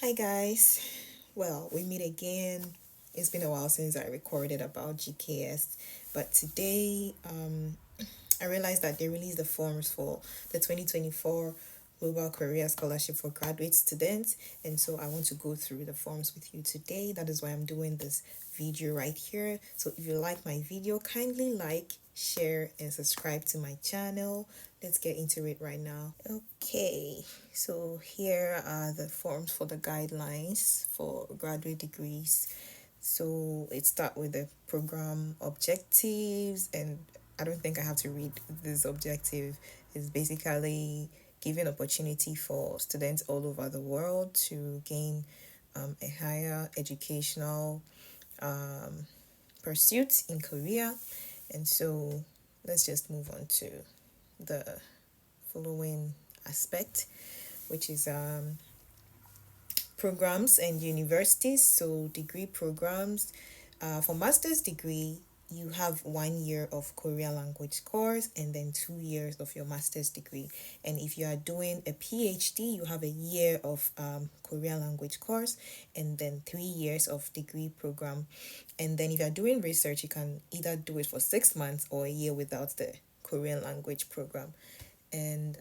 Hi guys. Well, we meet again. It's been a while since I recorded about GKS, but today I realized that they released the forms for the 2024 Global Career Scholarship for graduate students, and so I want to go through the forms with you today. That is why I'm doing this video right here. So if you like my video, kindly like, share, and subscribe to my channel. Let's get into it right now. Okay, so here are the forms for the guidelines for graduate degrees. So it starts with the program objectives, and I don't think I have to read this objective. It's basically giving opportunity for students all over the world to gain a higher educational pursuit in Korea. And so let's just move on to the following aspect, which is programs and universities. So degree programs, for master's degree, you have 1 year of Korean language course and then 2 years of your master's degree. And if you are doing a PhD, you have a year of Korean language course and then 3 years of degree program. And then if you are doing research, you can either do it for 6 months or a year without the Korean language program. And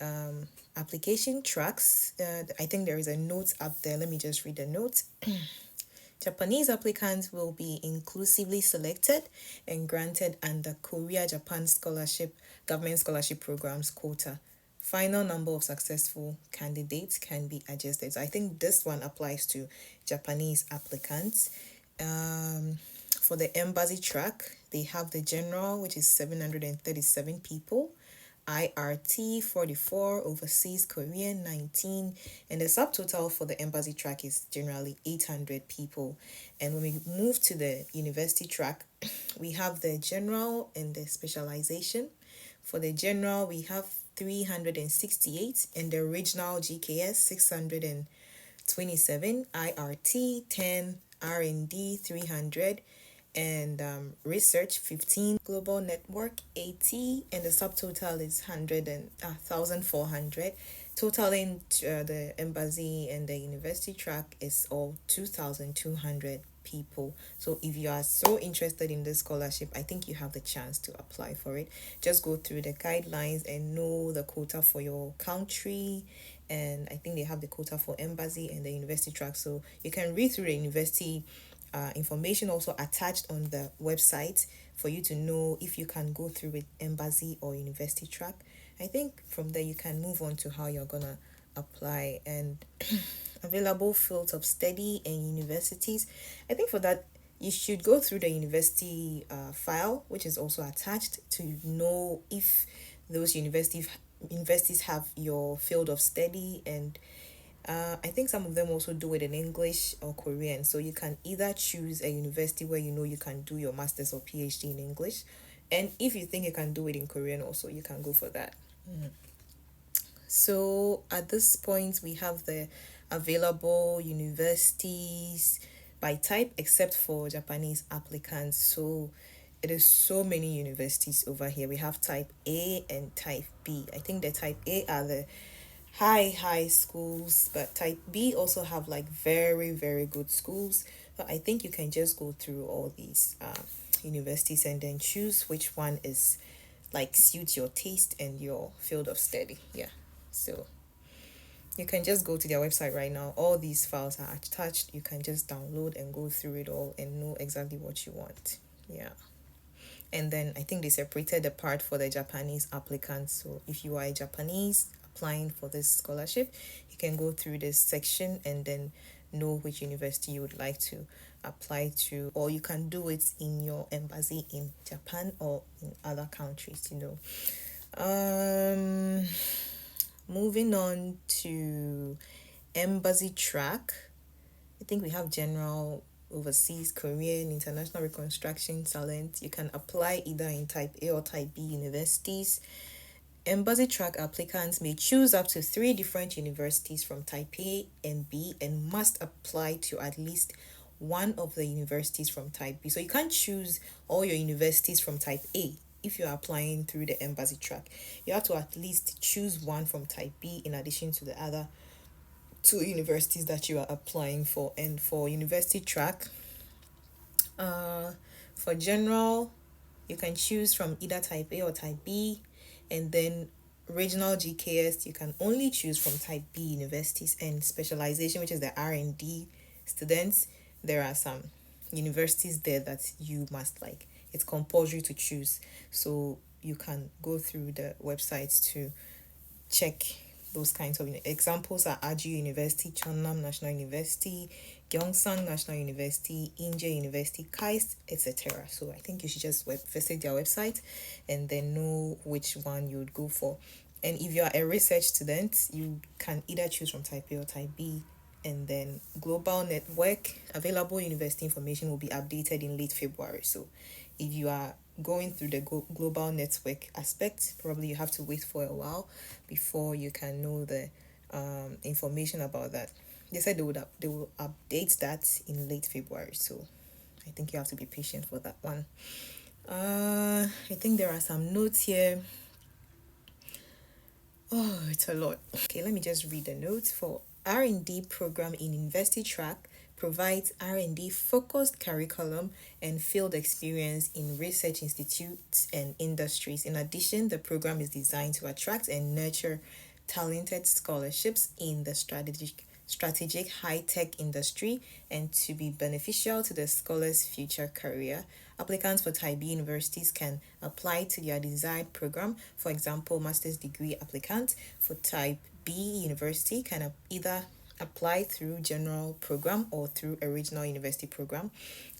application tracks, I think there is a note up there. Let me just read the note. Japanese applicants will be inclusively selected and granted under Korea Japan Scholarship Government Scholarship Programs quota. Final number of successful candidates can be adjusted. So I think this one applies to Japanese applicants. For the embassy track, they have the general, which is 737 people. IRT 44, overseas Korean 19, and the subtotal for the embassy track is generally 800 people. And when we move to the university track, we have the general and the specialization. For the general, we have 368, and the original GKS 627, IRT 10, R&D 300, and research 15, global network 80, and the subtotal is 1,400. Totaling the embassy and the university track is all 2,200 people. So if you are so interested in this scholarship, I think you have the chance to apply for it. Just go through the guidelines and know the quota for your country, and I think they have the quota for embassy and the university track, so you can read through the university information also attached on the website for you to know if you can go through with embassy or university track. I think from there you can move on to how you're gonna apply. And available fields of study and universities, I think for that you should go through the university file, which is also attached, to know if those universities have your field of study. And I think some of them also do it in English or Korean. So you can either choose a university where you know you can do your master's or PhD in English. And if you think you can do it in Korean also, you can go for that. So at this point, we have the available universities by type, except for Japanese applicants. So it is so many universities over here. We have type A and type B. I think the type A are the high schools, but type B also have like very good schools. But I think you can just go through all these universities and then choose which one is like suits your taste and your field of study. Yeah, so you can just go to their website right now. All these files are attached. You can just download and go through it all and know exactly what you want. Yeah. And then I think they separated the part for the Japanese applicants. So if you are a Japanese applying for this scholarship, you can go through this section and then know which university you would like to apply to, or you can do it in your embassy in Japan or in other countries, Moving on to embassy track, I think we have general, overseas, Korean, international reconstruction, talent. You can apply either in type A or type B universities. Embassy track applicants may choose up to 3 different universities from type A and B and must apply to at least one of the universities from type B. So you can't choose all your universities from type A if you're applying through the embassy track. You have to at least choose one from type B in addition to the other two universities that you are applying for. And for university track, uh, for general, you can choose from either type A or type B, and then regional GKS, you can only choose from type B universities. And specialization, which is the R&D students, there are some universities there that you must like. It's compulsory to choose. So you can go through the websites to check those kinds of examples are Aju University, Chonnam National University, Gyeongsang National University, Inje University, KAIST, etc. So I think you should just visit their website and then know which one you would go for. And if you are a research student, you can either choose from type A or type B. And then global network, available university information will be updated in late February. So if you are going through the global network aspect, probably you have to wait for a while before you can know the information about that. They said they will update that in late February, so I think you have to be patient for that one. I think there are some notes here. Oh, it's a lot. Okay, let me just read the notes. For R&D program in university track provides R&D focused curriculum and field experience in research institutes and industries. In addition, the program is designed to attract and nurture talented scholarships in the strategic high-tech industry and to be beneficial to the scholar's future career. Applicants for type B universities can apply to their desired program. For example, master's degree applicants for type B university can either apply through general program or through a regional university program.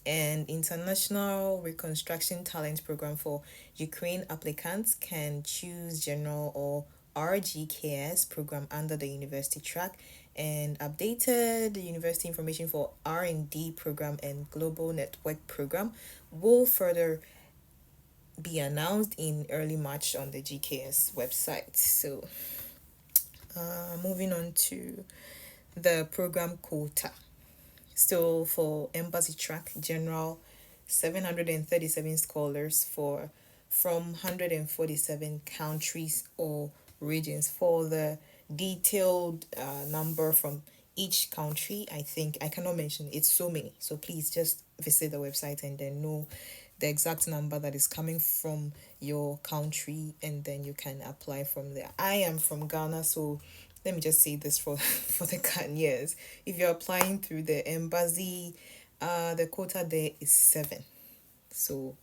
And international reconstruction talent program for Ukraine applicants can choose general or RGKS program under the university track. And updated university information for R&D program and global network program will further be announced in early March on the GKS website. So moving on to the program quota. So for embassy track general, 737 scholars from 147 countries or regions. For the detailed number from each country, I think I cannot mention, it's so many, so please just visit the website and then know the exact number that is coming from your country, and then you can apply from there. I am from Ghana, so let me just say this for for the Ghanaians. If you're applying through the embassy, the quota there is 7. So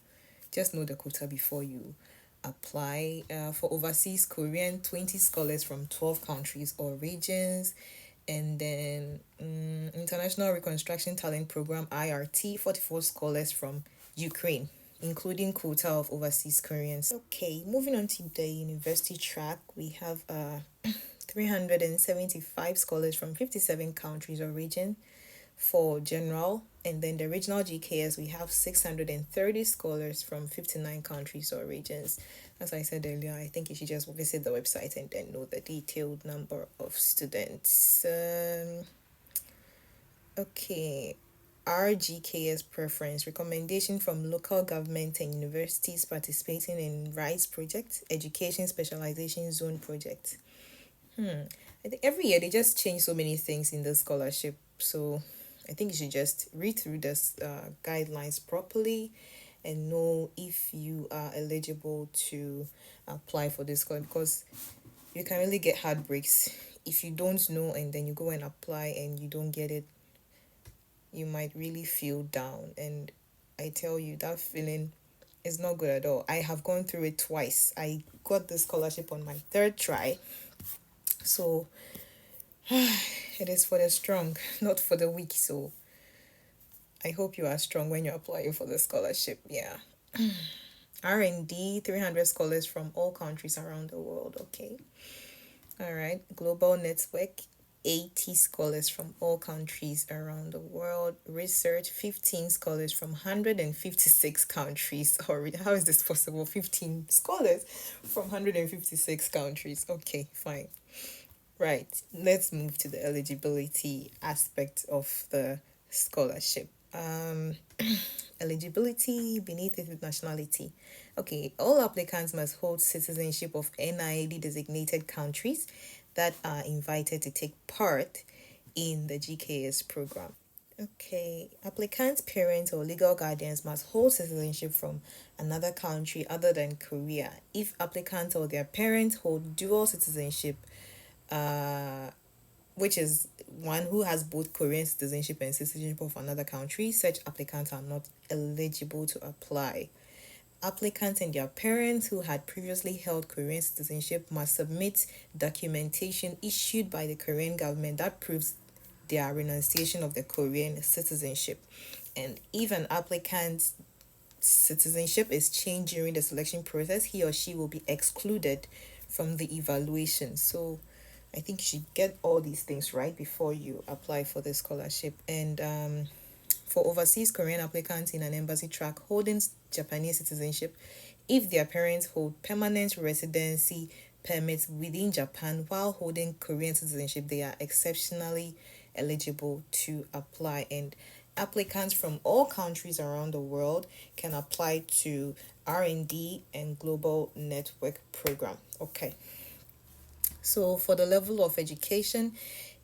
just know the quota before you apply. For overseas Korean, 20 scholars from 12 countries or regions. And then International Reconstruction Talent Program IRT, 44 scholars from Ukraine, including quota of overseas Koreans. Okay, moving on to the university track, we have 375 scholars from 57 countries or region for general. And then the regional GKS, we have 630 scholars from 59 countries or regions. As I said earlier, I think you should just visit the website and then know the detailed number of students. Okay, RGKS preference, recommendation from local government and universities participating in RISE project, education specialization zone project. I think every year they just change so many things in the scholarship. So I think you should just read through this guidelines properly and know if you are eligible to apply for this scholarship, because you can really get heartbreaks if you don't know and then you go and apply and you don't get it. You might really feel down, and I tell you, that feeling is not good at all. I have gone through it twice. I got the scholarship on my third try. So it is for the strong, not for the weak. So I hope you are strong when you're applying for the scholarship. Yeah. R&D, 300 scholars from all countries around the world. Okay. All right. Global network, 80 scholars from all countries around the world. Research, 15 scholars from 156 countries. Or how is this possible? 15 scholars from 156 countries. Okay, fine. Right. Let's move to the eligibility aspect of the scholarship. Eligibility beneath its nationality. Okay, all applicants must hold citizenship of NIIED designated countries that are invited to take part in the GKS program. Okay, applicants' parents or legal guardians must hold citizenship from another country other than Korea. If applicants or their parents hold dual citizenship, uh, which is one who has both Korean citizenship and citizenship of another country, such applicants are not eligible to apply. Applicants and their parents who had previously held Korean citizenship must submit documentation issued by the Korean government that proves their renunciation of the Korean citizenship. And if an applicant's citizenship is changed during the selection process, he or she will be excluded from the evaluation. So I think you should get all these things right before you apply for the scholarship. And for overseas Korean applicants in an embassy track holding Japanese citizenship, if their parents hold permanent residency permits within Japan while holding Korean citizenship, they are exceptionally eligible to apply. And applicants from all countries around the world can apply to R&D and Global Network Program. Okay. So for the level of education,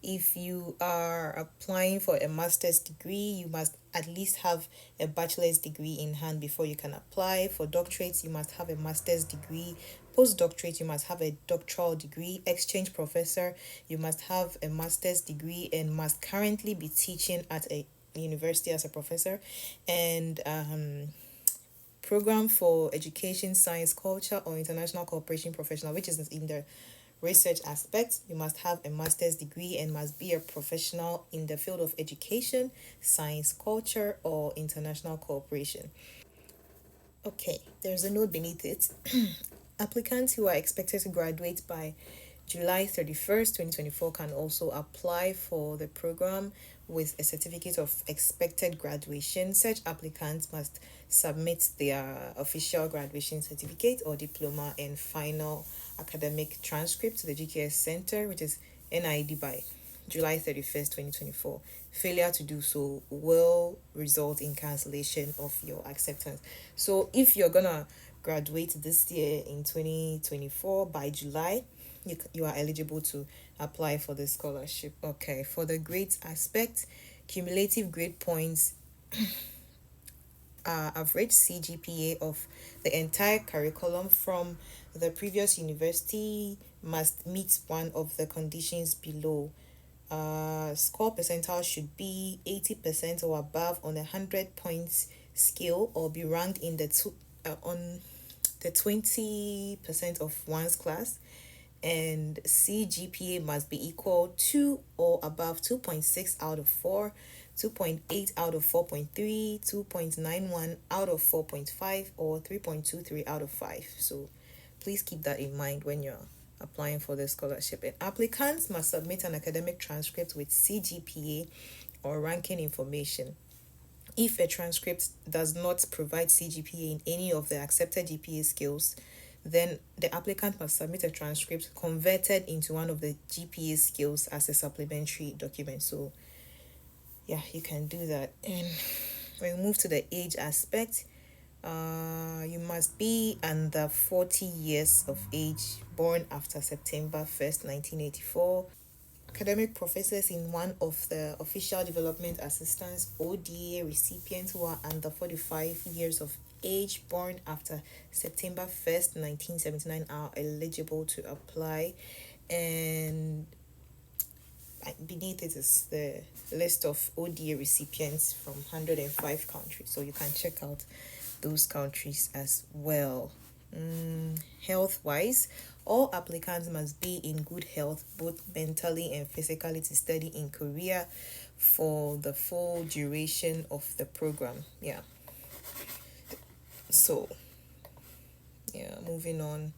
if you are applying for a master's degree, you must at least have a bachelor's degree in hand before you can apply. For doctorates, you must have a master's degree. Postdoctorate, you must have a doctoral degree. Exchange professor, you must have a master's degree and must currently be teaching at a university as a professor. And program for education, science, culture, or international cooperation professional, which is in the research aspect, you must have a master's degree and must be a professional in the field of education, science, culture, or international cooperation. Okay, there's a note beneath it. Applicants who are expected to graduate by July 31st, 2024 can also apply for the program with a certificate of expected graduation. Such applicants must submit their official graduation certificate or diploma and final academic transcript to the GKS Center, which is NIIED, by July 31st, 2024. Failure to do so will result in cancellation of your acceptance. So if you're gonna graduate this year in 2024 by July, you are eligible to apply for the scholarship. Okay, for the grades aspect, cumulative grade points average CGPA of the entire curriculum from the previous university must meet one of the conditions below. Score percentile should be 80% or above on a 100 points scale or be ranked in the on the 20% of one's class, and CGPA must be equal to or above 2.6 out of 4, 2.8 out of 4.3, 2.91 out of 4.5, or 3.23 out of 5. So please keep that in mind when you're applying for the scholarship. And applicants must submit an academic transcript with CGPA or ranking information. If a transcript does not provide CGPA in any of the accepted GPA skills, then the applicant must submit a transcript converted into one of the GPA skills as a supplementary document. So yeah, you can do that. And when we move to the age aspect, you must be under 40 years of age, born after September 1st, 1984. Academic professors in one of the official development assistance ODA recipients who are under 45 years of age, born after September 1st, 1979 are eligible to apply. And beneath it is the list of ODA recipients from 105 countries. So you can check out those countries as well. Health wise, all applicants must be in good health, both mentally and physically, to study in Korea for the full duration of the program. Yeah. So, yeah, moving on.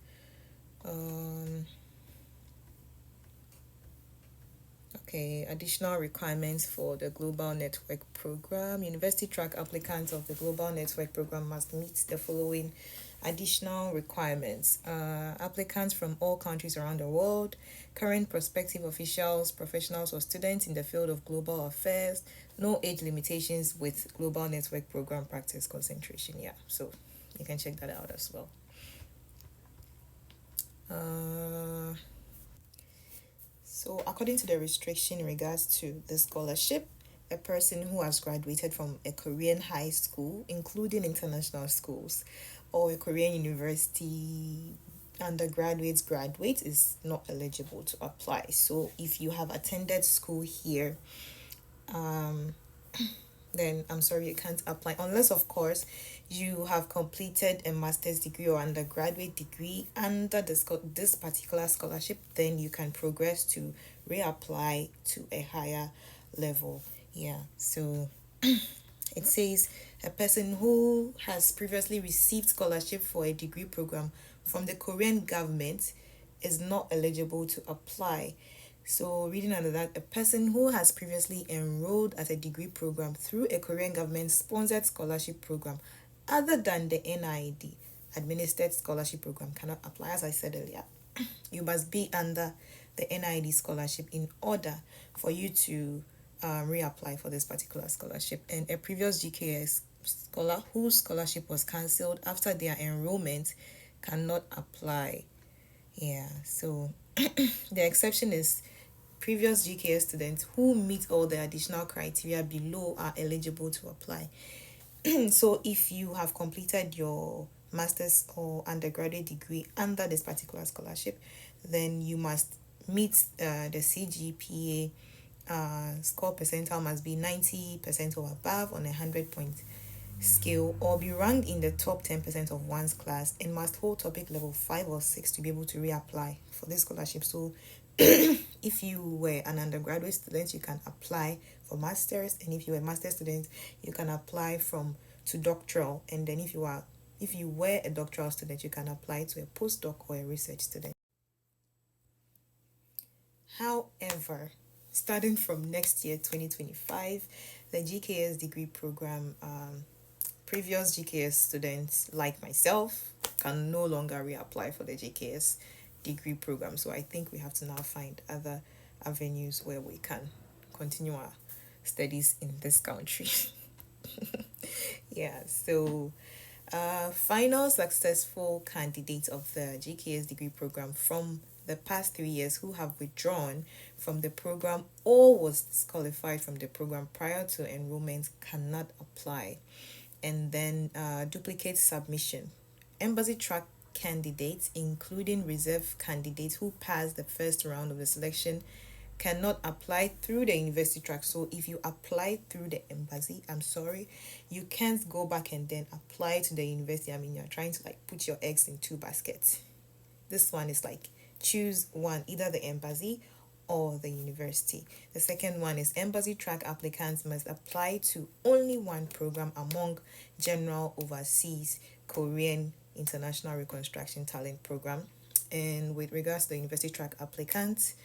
Okay, additional requirements for the Global Network Program. University track applicants of the Global Network Program must meet the following additional requirements. Applicants from all countries around the world, current prospective officials, professionals, or students in the field of global affairs, no age limitations with Global Network Program practice concentration. Yeah, so you can check that out as well. So, according to the restriction in regards to the scholarship, a person who has graduated from a Korean high school, including international schools, or a Korean university undergraduates graduate is not eligible to apply. So, if you have attended school here, um, then I'm sorry you can't apply unless of course you have completed a master's degree or undergraduate degree under this particular scholarship, then you can progress to reapply to a higher level. Yeah, so it says a person who has previously received scholarship for a degree program from the Korean government is not eligible to apply. So, reading under that, a person who has previously enrolled at a degree program through a Korean government sponsored scholarship program other than the NIIED administered scholarship program cannot apply. As I said earlier, you must be under the NIIED scholarship in order for you to reapply for this particular scholarship. And a previous GKS scholar whose scholarship was cancelled after their enrollment cannot apply. Yeah, so the exception is previous GKS students who meet all the additional criteria below are eligible to apply. So if you have completed your master's or undergraduate degree under this particular scholarship, then you must meet the CGPA score percentile must be 90% or above on a 100-point scale, or be ranked in the top 10% of one's class, and must hold topic level 5 or 6 to be able to reapply for this scholarship. So if you were an undergraduate student, you can apply for masters, and if you were a master's student, you can apply to doctoral, and then if you were a doctoral student, you can apply to a postdoc or a research student. However, starting from next year 2025, the GKS degree program, previous GKS students like myself can no longer reapply for the GKS degree program. So I think we have to now find other avenues where we can continue our studies in this country. Yeah, so final successful candidates of the GKS degree program from the past 3 years who have withdrawn from the program or was disqualified from the program prior to enrollment cannot apply. And then duplicate submission. Embassy track candidates, including reserve candidates who passed the first round of the selection, cannot apply through the university track. So if you apply through the embassy, I'm sorry, you can't go back and then apply to the university. I mean, you're trying to like put your eggs in two baskets. This one is like choose one, either the embassy or the university. The second one is embassy track applicants must apply to only one program among general overseas Korean international reconstruction talent program. And with regards to the university track applicants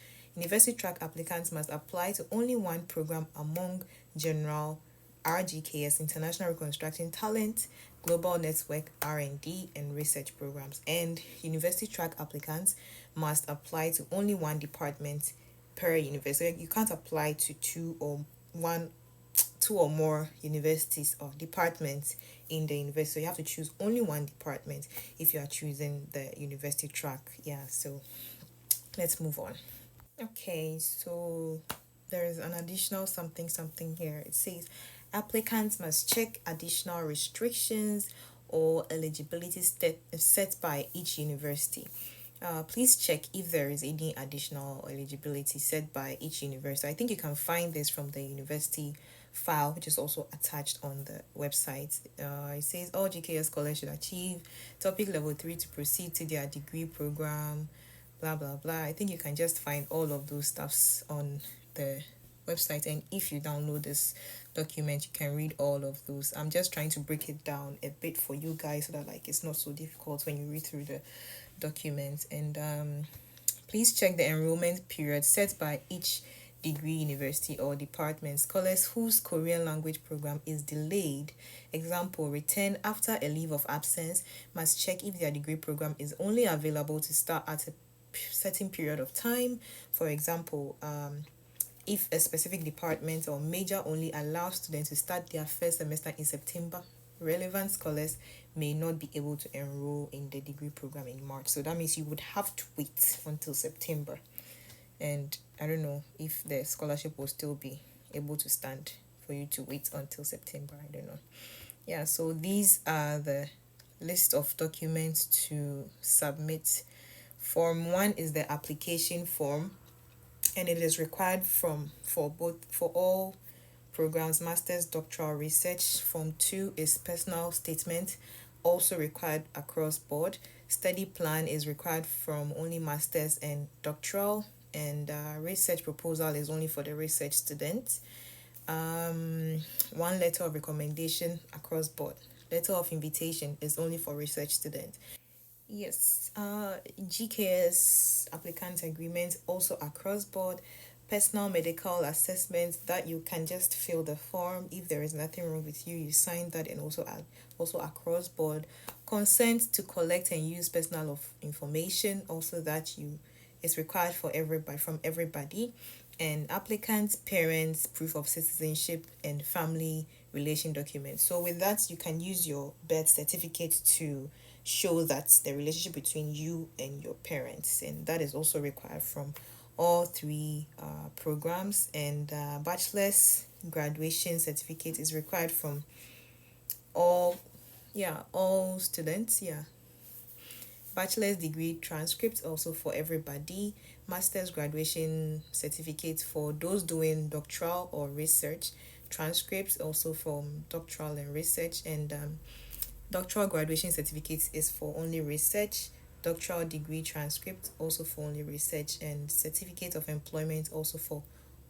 must apply to only one program among general RGKS international reconstruction talent, global network R&D and research programs. And university track applicants must apply to only one department per university. You can't apply to two or more universities or departments in the university. So you have to choose only one department if you are choosing the university track. Yeah, so let's move on. Okay, so there's an additional something here. It says applicants must check additional restrictions or eligibility set by each university. Please check if there is any additional eligibility set by each university. I think you can find this from the university file, which is also attached on the website. It says all GKS scholars should achieve topic level 3 to proceed to their degree program, blah blah blah. I think you can just find all of those stuffs on the website, and if you download this document, you can read all of those. I'm just trying to break it down a bit for you guys so that like it's not so difficult when you read through the document. And please check the enrollment period set by each degree university or department. Scholars whose Korean language program is delayed, example return after a leave of absence, must check if their degree program is only available to start at a certain period of time. For example, if a specific department or major only allows students to start their first semester in September, relevant scholars may not be able to enroll in the degree program in March. So that means you would have to wait until September. And I don't know if the scholarship will still be able to stand for you to wait until September. I don't know. Yeah, so these are the list of documents to submit. Form 1 is the application form, and it is required for all programs, master's, doctoral, research. Form 2 is personal statement, also required across board. Study plan is required from only master's and doctoral, and research proposal is only for the research student. One letter of recommendation across board. Letter of invitation is only for research students. Yes, GKS applicant agreement also across board. Personal medical assessment that you can just fill the form. If there is nothing wrong with you, you sign that, and also across board. Consent to collect and use personal of information, also that you is required for everybody from everybody. And applicants, parents, proof of citizenship, and family relation documents. So with that, you can use your birth certificate to show that the relationship between you and your parents, and that is also required from all three programs. And bachelor's graduation certificate is required from all all students. Bachelor's degree transcripts also for everybody. Master's graduation certificate for those doing doctoral or research. Transcripts also from doctoral and research. And doctoral graduation certificate is for only research. Doctoral degree transcript also for only research. And certificate of employment also for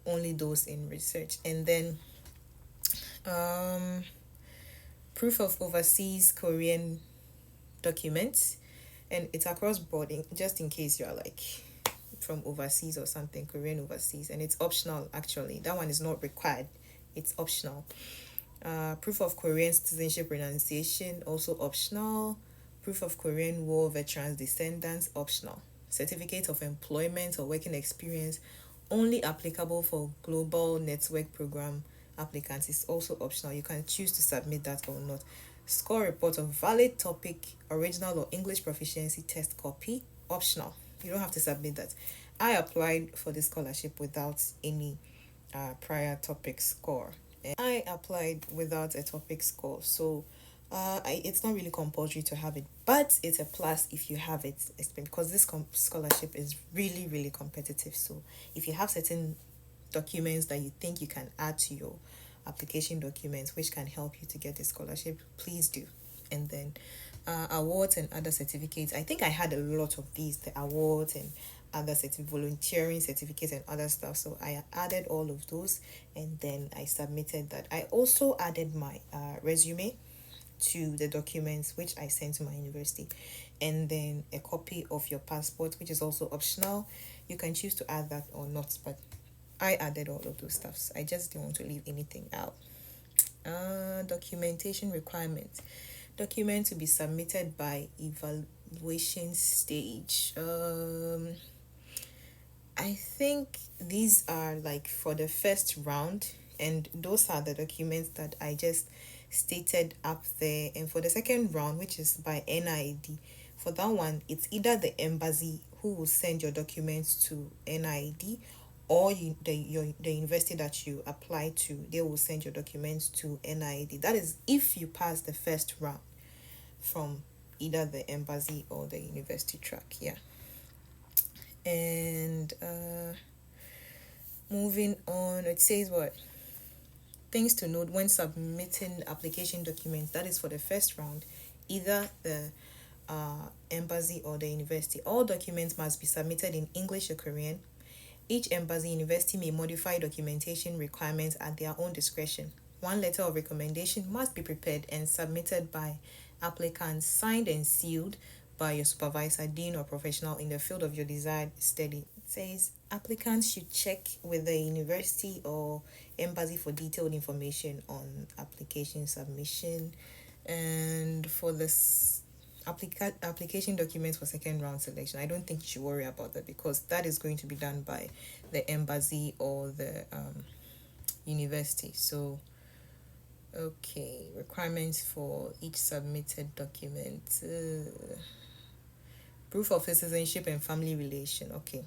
only those in research. And then proof of overseas Korean documents, and it's across board, just in case you're like from overseas or something, Korean overseas, and it's optional. Actually, that one is not required, it's optional. Proof of Korean citizenship renunciation, also optional. Proof of Korean War veterans descendants, optional. Certificate of employment or working experience, only applicable for global network program applicants, is also optional. You can choose to submit that or not. Score report of valid topic, original or English proficiency test copy, optional. You don't have to submit that. I applied for the scholarship without any prior topic score. And I applied without a topic score, so it's not really compulsory to have it, but it's a plus if you have it, because this scholarship is really, really competitive. So if you have certain documents that you think you can add to your application documents which can help you to get the scholarship, please do. And then awards and other certificates, I think I had a lot of these, the awards and other volunteering certificates and other stuff, so I added all of those, and then I submitted that. I also added my resume to the documents which I sent to my university, and then a copy of your passport, which is also optional. You can choose to add that or not, but I added all of those stuffs. I just didn't want to leave anything out. Documentation requirements. Document to be submitted by evaluation stage. I think these are like for the first round, and those are the documents that I just stated up there. And for the second round, which is by NIIED, for that one, it's either the embassy who will send your documents to NIIED, or the university that you apply to, they will send your documents to NIIED. That is if you pass the first round from either the embassy or the university track. And moving on, it says what things to note when submitting application documents. That is for the first round, either the embassy or the university. All documents must be submitted in English or Korean. Each embassy university may modify documentation requirements at their own discretion. One letter of recommendation must be prepared and submitted by applicants, signed and sealed by your supervisor, dean, or professional in the field of your desired study. It says applicants should check with the university or embassy for detailed information on application submission. And for this application documents for second round selection, I don't think you should worry about that, because that is going to be done by the embassy or the university. So okay, requirements for each submitted document. Proof of citizenship and family relation. Okay,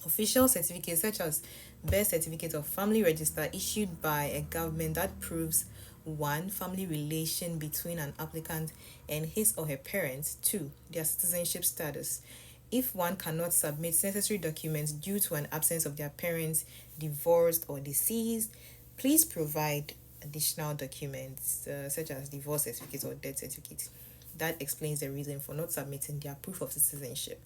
Official certificates such as birth certificate of family register issued by a government that proves one, family relation between an applicant and his or her parents, two, their citizenship status. If one cannot submit necessary documents due to an absence of their parents, divorced or deceased, please provide additional documents such as divorce certificate or death certificate. That explains the reason for not submitting their proof of citizenship.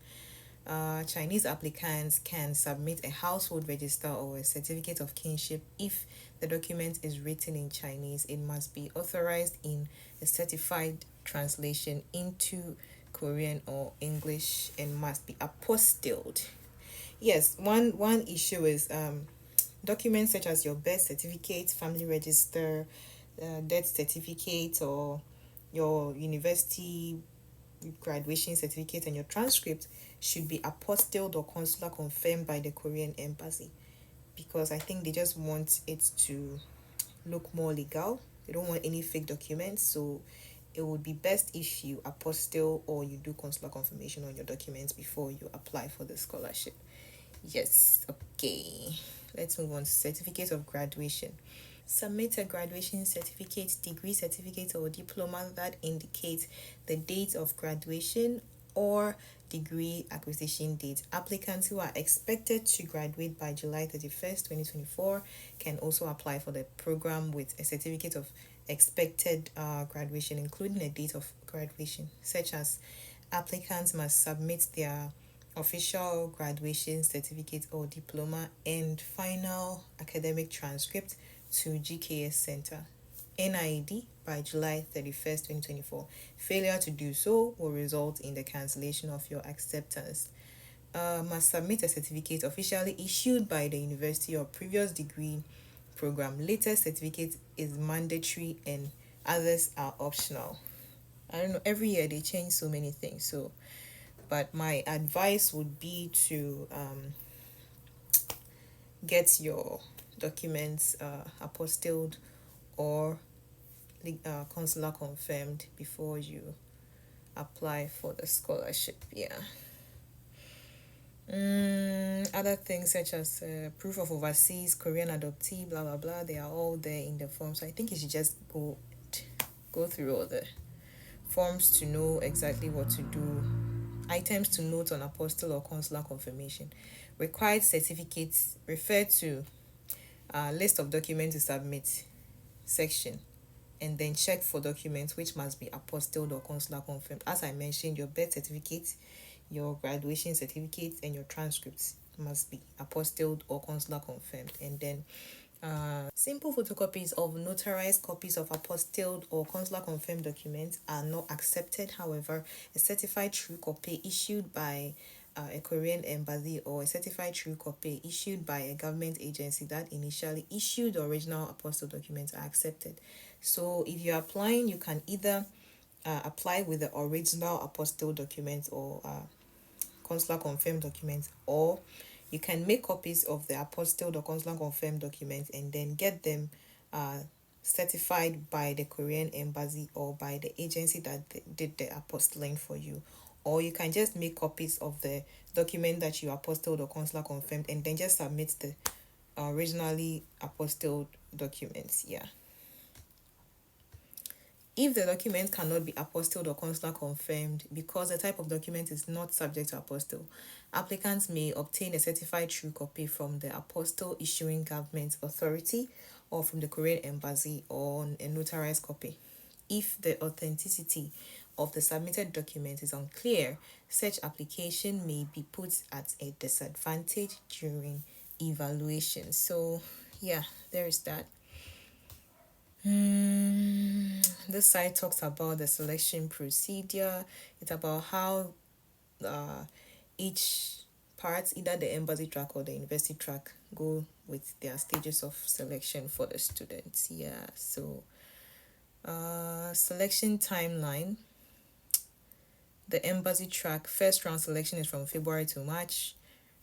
Chinese applicants can submit a household register or a certificate of kinship if the document is written in Chinese. It must be authorized in a certified translation into Korean or English and must be apostilled. Yes, one issue is documents such as your birth certificate, family register, death certificate, or your university graduation certificate and your transcript should be apostilled or consular confirmed by the Korean embassy, because I think they just want it to look more legal. They don't want any fake documents, so it would be best if you apostille or you do consular confirmation on your documents before you apply for the scholarship. Yes, okay. Let's move on to certificate of graduation. Submit a graduation certificate, degree certificate, or diploma that indicates the date of graduation or degree acquisition date. Applicants who are expected to graduate by July 31st, 2024 can also apply for the program with a certificate of expected graduation, including a date of graduation, such as applicants must submit their official graduation certificate or diploma and final academic transcript to GKS Center, NIIED, by July 31st, 2024. Failure to do so will result in the cancellation of your acceptance. Must submit a certificate officially issued by the university or previous degree program. Latest certificate is mandatory and others are optional. I don't know, every year they change so many things. So, but my advice would be to get your documents apostilled or consular confirmed before you apply for the scholarship. Yeah. Other things such as proof of overseas, Korean adoptee, blah blah blah, they are all there in the form. So I think you should just go through all the forms to know exactly what to do. Items to note on apostille or consular confirmation. Required certificates, refer to list of documents to submit section, and then check for documents which must be apostilled or consular confirmed. As I mentioned, your birth certificate, your graduation certificate, and your transcripts must be apostilled or consular confirmed. And then simple photocopies of notarized copies of apostilled or consular confirmed documents are not accepted. However, a certified true copy issued by a Korean embassy or a certified true copy issued by a government agency that initially issued the original apostilled documents are accepted. So if you're applying, you can either apply with the original apostilled documents or consular confirmed documents, or you can make copies of the apostilled or consular confirmed documents and then get them certified by the Korean embassy or by the agency that did the apostilling for you. Or you can just make copies of the document that you apostilled or consular confirmed and then just submit the originally apostilled documents. Yeah. If the document cannot be apostilled or consular confirmed because the type of document is not subject to apostille, applicants may obtain a certified true copy from the apostille issuing government authority or from the Korean embassy or a notarized copy. If the authenticity of the submitted document is unclear, such application may be put at a disadvantage during evaluation. So, yeah, there is that. This side talks about the selection procedure. It's about how each part, either the embassy track or the university track, go with their stages of selection for the students. Yeah, so selection timeline. The embassy track, first round selection is from February to March.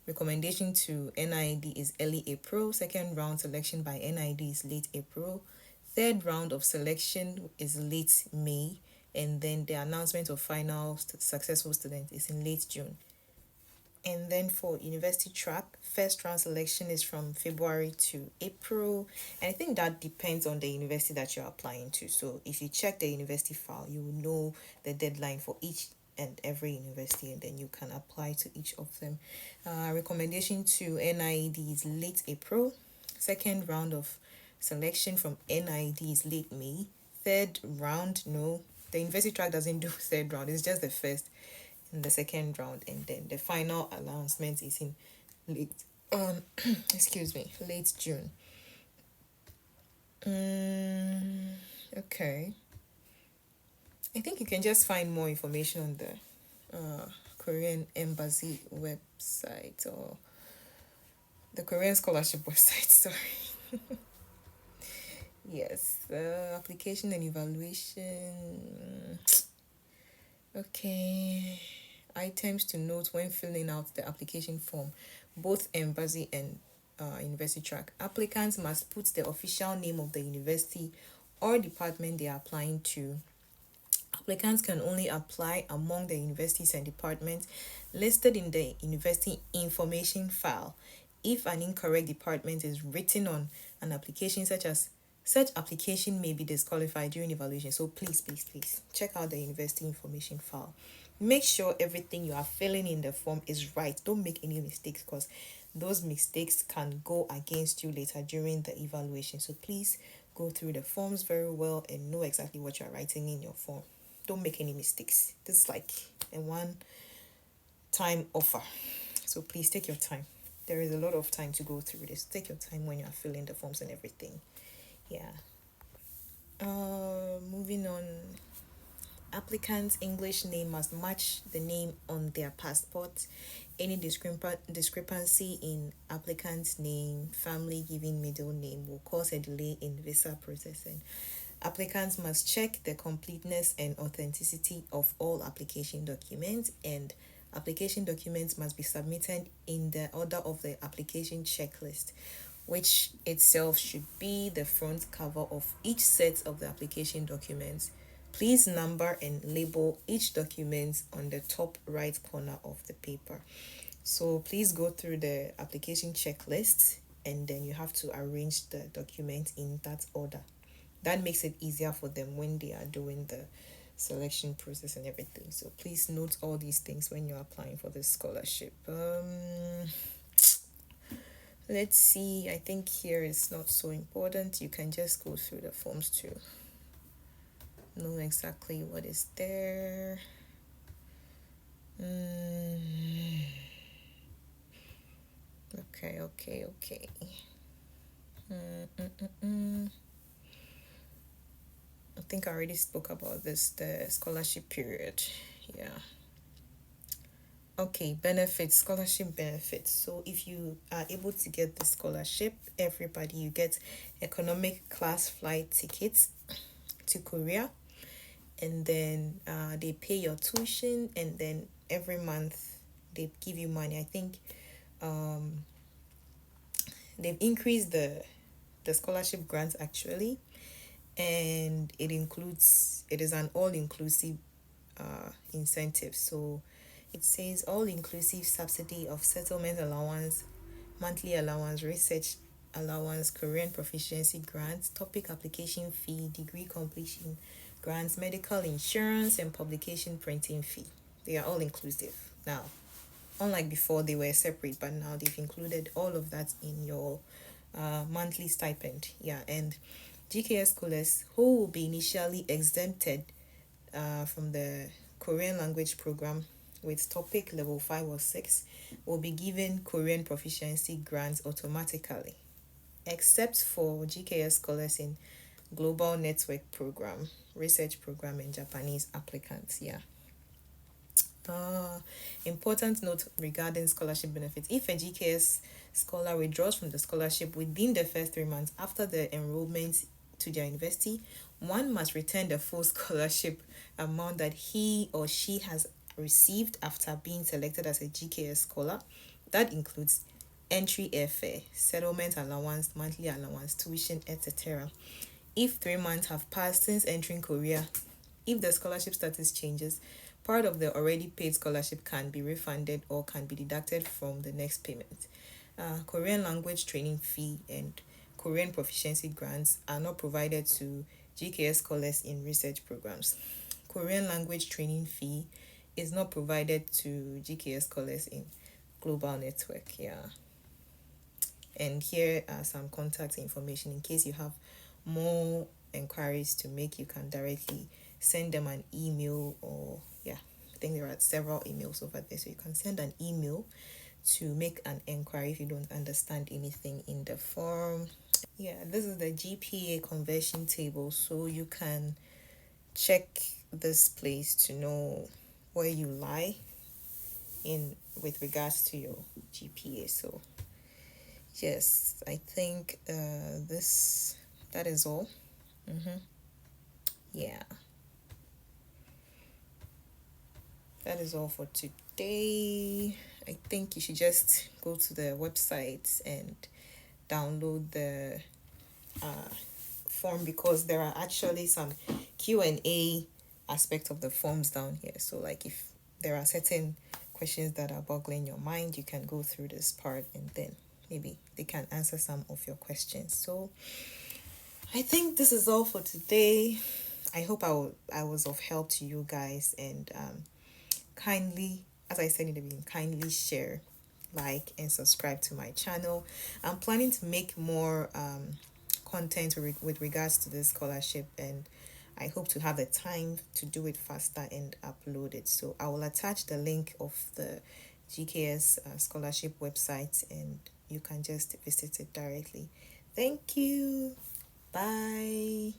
Recommendation to NIIED is early April. Second round selection by NIIED is late April. Third round of selection is late May. And then the announcement of final successful students is in late June. And then for university track, first round selection is from February to April. And I think that depends on the university that you're applying to. So if you check the university file, you will know the deadline for each and every university, and then you can apply to each of them. Recommendation to NIED is late April. Second round of selection from NIED is late May. Third round, no. The university track doesn't do third round, it's just the first in the second round, and then the final announcement is in late late June. Okay, I think you can just find more information on the Korean embassy website, or the Korean scholarship website. Sorry. Yes, application and evaluation. Okay, items to note when filling out the application form, both embassy and university track. Applicants must put the official name of the university or department they are applying to. Applicants can only apply among the universities and departments listed in the university information file. If an incorrect department is written on an application, such application may be disqualified during evaluation. So please check out the university information file. Make sure everything you are filling in the form is right. Don't make any mistakes, because those mistakes can go against you later during the evaluation. So please go through the forms very well and know exactly what you're writing in your form. Don't make any mistakes. This is like a one-time offer. So please take your time. There is a lot of time to go through this. Take your time when you are filling the forms and everything. Yeah. Moving on. Applicant's English name must match the name on their passport. Any discrepancy in applicant's name, family given middle name, will cause a delay in visa processing. Applicants must check the completeness and authenticity of all application documents, and application documents must be submitted in the order of the application checklist, which itself should be the front cover of each set of the application documents. Please number and label each document on the top right corner of the paper. So please go through the application checklist, and then you have to arrange the document in that order. That makes it easier for them when they are doing the selection process and everything. So please note all these things when you're applying for this scholarship. Let's see, I think here is not so important. You can just go through the forms to know exactly what is there. Okay. I think I already spoke about this, the scholarship period. Yeah. Okay, benefits, scholarship benefits. So if you are able to get the scholarship, everybody, you get economic class flight tickets to Korea, and then they pay your tuition, and then every month they give you money. I think they've increased the scholarship grants actually, and it is an all-inclusive incentive. So it says all-inclusive subsidy of settlement allowance, monthly allowance, research allowance, Korean proficiency grants, topic application fee, degree completion grants, medical insurance, and publication printing fee. They are all inclusive now. Unlike before, they were separate, but now they've included all of that in your monthly stipend. Yeah, and GKS scholars who will be initially exempted from the Korean language program with topic level 5 or 6 will be given Korean proficiency grants automatically, except for GKS scholars in global network program, research program, and Japanese applicants. Yeah. Important note regarding scholarship benefits. If a GKS scholar withdraws from the scholarship within the first 3 months after the enrollment to their university, one must return the full scholarship amount that he or she has received after being selected as a GKS scholar. That includes entry airfare, settlement allowance, monthly allowance, tuition, etc. If 3 months have passed since entering Korea, if the scholarship status changes, Part of the already paid scholarship can be refunded or can be deducted from the next payment. Korean language training fee and Korean proficiency grants are not provided to GKS scholars in research programs. Korean language training fee is not provided to GKS scholars in global network. Yeah. And here are some contact information in case you have more inquiries to make. You can directly send them an email, or yeah, I think there are several emails over there, so you can send an email to make an inquiry if you don't understand anything in the form. Yeah, this is the GPA conversion table, so you can check this place to know where you lie in with regards to your GPA. So yes, I think this that is all. Yeah, that is all for today. I think you should just go to the website and download the form, because there are actually some Q&A aspect of the forms down here. So like if there are certain questions that are boggling your mind, you can go through this part and then maybe they can answer some of your questions. So I think this is all for today. I hope I was of help to you guys, and kindly, as I said in the beginning, kindly share, like, and subscribe to my channel. I'm planning to make more content with regards to this scholarship, and I hope to have the time to do it faster and upload it. So I will attach the link of the GKS scholarship website, and you can just visit it directly. Thank you. Bye.